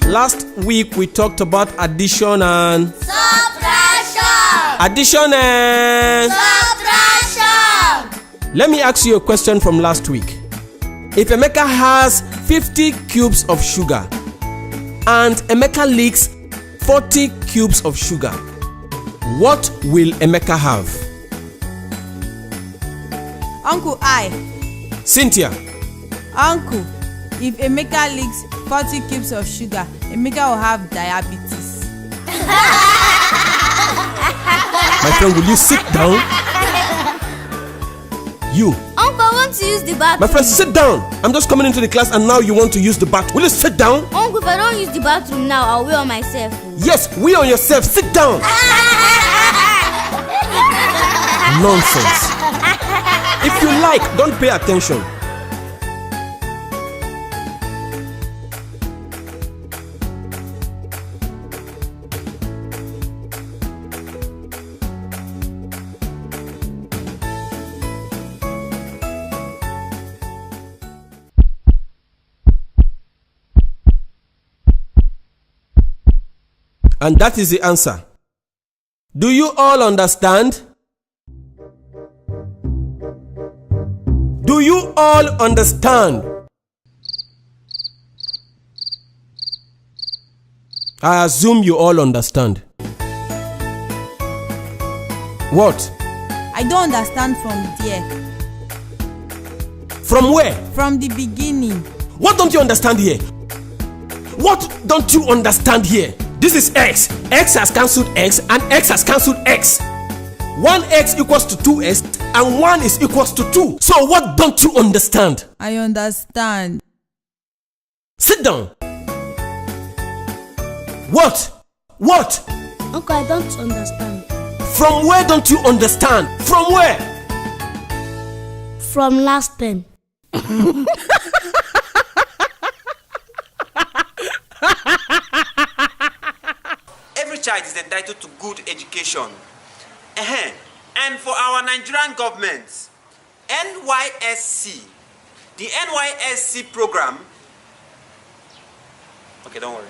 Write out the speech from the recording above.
Last week we talked about addition and subtraction. Addition and subtraction. Let me ask you a question from last week. If Emeka has 50 cubes of sugar and Emeka leaks 40 cubes of sugar, what will Emeka have? Uncle I. Cynthia. Uncle, if Emeka leaks 40 cubes of sugar, Emeka will have diabetes. My friend, will you sit down? You. Uncle, I want to use the bathroom. My friend, sit down. I'm just coming into the class and now you want to use the bathroom. Will you sit down? Uncle, if I don't use the bathroom now, I'll wait on myself. Yes, wait on yourself. Sit down. Nonsense. If you like, don't pay attention. And that is the answer. Do you all understand? Do you all understand? I assume you all understand. What? I don't understand from there. From where? From the beginning. What don't you understand here? What don't you understand here? This is x. X has cancelled x and x has cancelled x. 1x equals to 2x and 1 is equals to 2. So what don't you understand? I understand. Sit down. What? What? Uncle, I don't understand. From where don't you understand? From where? From last term. Every child is entitled to good education. And for our Nigerian government, NYSC, the NYSC program, okay, don't worry.